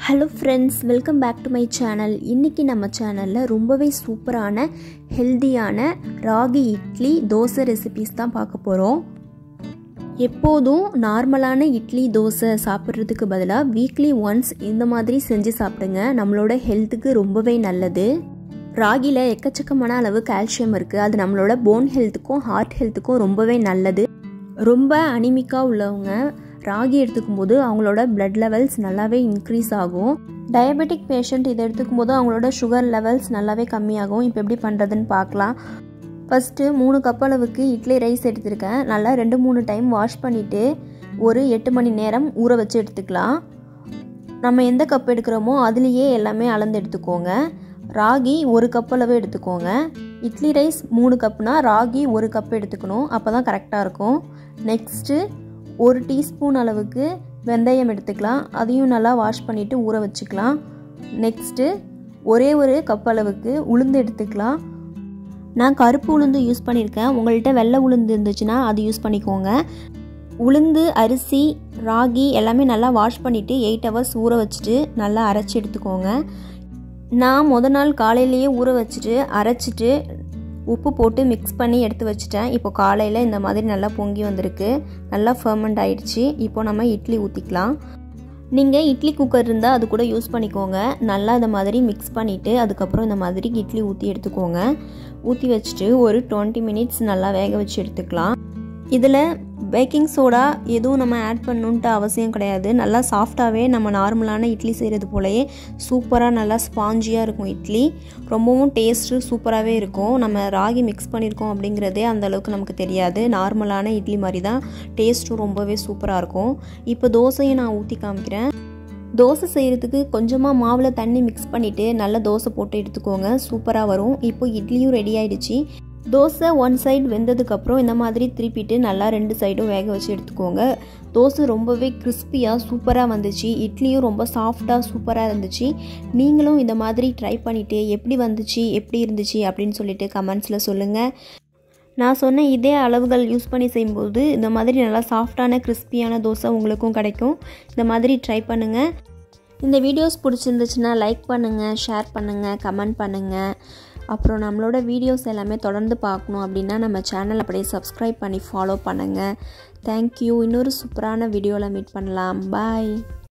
Hello friends, welcome back to my channel. இன்னைக்கு நம்ம சேனல்ல ரொம்பவே சூப்பரான ஹெல்தியான ராகி இட்லி தோசை ரெசிபீஸ் தான் பார்க்க போறோம். எப்போதும் நார்மலான இட்லி தோசை சாப்பிடுறதுக்கு பதிலா வீக்லி ஒன்ஸ் இந்த மாதிரி செஞ்சு சாப்பிடுங்க. நம்மளோட ஹெல்த்துக்கு ரொம்பவே நல்லது. ராகில எக்கச்சக்கமான அளவு கால்சியம் இருக்கு. அது நம்மளோட போன் ஹெல்த்துக்கும் ஹார்ட் ஹெல்த்துக்கும் ரொம்பவே நல்லது. ரொம்ப அனிமிக்கா உள்ளவங்க ராகி எடுத்துக்கும் போது அவங்களோட பிளட் லெவல்ஸ் நல்லாவே இன்க்ரீஸ் ஆகும். டயபெட்டிக் பேஷண்ட் இதை எடுத்துக்கும் போது அவங்களோட சுகர் லெவல்ஸ் நல்லாவே கம்மியாகும். இப்போ எப்படி பண்ணுறதுன்னு பார்க்கலாம். ஃபஸ்ட்டு 3 கப் அளவுக்கு இட்லி ரைஸ் எடுத்துருக்கேன். நல்லா 2-3 டைம் வாஷ் பண்ணிவிட்டு ஒரு 8 மணி நேரம் ஊற வச்சு எடுத்துக்கலாம். நம்ம எந்த கப் எடுக்கிறோமோ அதுலேயே எல்லாமே அளந்து எடுத்துக்கோங்க. ராகி 1 கப் அளவு எடுத்துக்கோங்க. இட்லி ரைஸ் 3 கப்னா ராகி 1 கப் எடுத்துக்கணும். அப்போ தான் கரெக்டாக இருக்கும். நெக்ஸ்ட்டு 1 டீஸ்பூன் அளவுக்கு வெந்தயம் எடுத்துக்கலாம். அதையும் நல்லா வாஷ் பண்ணிவிட்டு ஊற வச்சுக்கலாம். நெக்ஸ்ட்டு ஒரு கப் அளவுக்கு உளுந்து எடுத்துக்கலாம். நான் கருப்பு உளுந்து யூஸ் பண்ணியிருக்கேன். உங்கள்கிட்ட வெள்ளை உளுந்து இருந்துச்சுன்னா அது யூஸ் பண்ணிக்கோங்க. உளுந்து, அரிசி, ராகி எல்லாமே நல்லா வாஷ் பண்ணிவிட்டு 8 ஹவர்ஸ் ஊற வச்சுட்டு நல்லா அரைச்சி எடுத்துக்கோங்க. நான் முதல் நாள் காலையிலேயே ஊற வச்சுட்டு அரைச்சிட்டு உப்பு போட்டு மிக்ஸ் பண்ணி எடுத்து வச்சுட்டேன். இப்போ காலையில் இந்த மாதிரி நல்லா பொங்கி வந்திருக்கு. நல்லா ஃபர்மெண்ட் ஆயிடுச்சு. இப்போ நம்ம இட்லி ஊற்றிக்கலாம். நீங்கள் இட்லி குக்கர் இருந்தால் அது கூட யூஸ் பண்ணிக்கோங்க. நல்லா இந்த மாதிரி மிக்ஸ் பண்ணிவிட்டு அதுக்கப்புறம் இந்த மாதிரி இட்லி ஊற்றி எடுத்துக்கோங்க. ஊற்றி வச்சுட்டு ஒரு 20 மினிட்ஸ் நல்லா வேக வச்சு எடுத்துக்கலாம். இதில் பேக்கிங் சோடா எதுவும் நம்ம ஆட் பண்ணணுன்ட்டு அவசியம் கிடையாது. நல்லா சாஃப்டாகவே நம்ம நார்மலான இட்லி செய்கிறது போலயே சூப்பராக நல்லா ஸ்பாஞ்சியாக இருக்கும் இட்லி. ரொம்பவும் டேஸ்ட்டு சூப்பராகவே இருக்கும். நம்ம ராகி மிக்ஸ் பண்ணியிருக்கோம் அப்படிங்கிறதே அந்தளவுக்கு நமக்கு தெரியாது. நார்மலான இட்லி மாதிரி தான் டேஸ்ட்டும் ரொம்பவே சூப்பராக இருக்கும். இப்போ தோசையை நான் ஊற்றி காமிக்கிறேன். தோசை செய்கிறதுக்கு கொஞ்சமாக மாவில் தண்ணி மிக்ஸ் பண்ணிவிட்டு நல்லா தோசை போட்டு எடுத்துக்கோங்க. சூப்பராக வரும். இப்போ இட்லியும் ரெடி ஆகிடுச்சு. தோசை 1 சைடு வெந்ததுக்கப்புறம் இந்த மாதிரி திருப்பிட்டு நல்லா 2 சைடும் வேக வச்சு எடுத்துக்கோங்க. தோசை ரொம்பவே கிறிஸ்பியாக சூப்பராக வந்துச்சு. இட்லியும் ரொம்ப சாஃப்டாக சூப்பராக இருந்துச்சு. நீங்களும் இந்த மாதிரி ட்ரை பண்ணிவிட்டு எப்படி வந்துச்சு, எப்படி இருந்துச்சு அப்படின்னு சொல்லிட்டு கமெண்ட்ஸில் சொல்லுங்கள். நான் சொன்ன இதே அளவுகள் யூஸ் பண்ணி செய்யும்போது இந்த மாதிரி நல்லா சாஃப்டான கிறிஸ்பியான தோசை உங்களுக்கும் கிடைக்கும். இந்த மாதிரி ட்ரை பண்ணுங்கள். இந்த வீடியோஸ் பிடிச்சிருந்துச்சுன்னா லைக் பண்ணுங்கள், ஷேர் பண்ணுங்கள், கமெண்ட் பண்ணுங்கள். அப்புறம் நம்மளோட வீடியோஸ் எல்லாமே தொடர்ந்து பார்க்கணும் அப்படின்னா நம்ம சேனல் அப்படியே சப்ஸ்கிரைப் பண்ணி ஃபாலோ பண்ணுங்கள். தேங்க்யூ. இன்னொரு சூப்பரான வீடியோவில் மீட் பண்ணலாம். பாய்.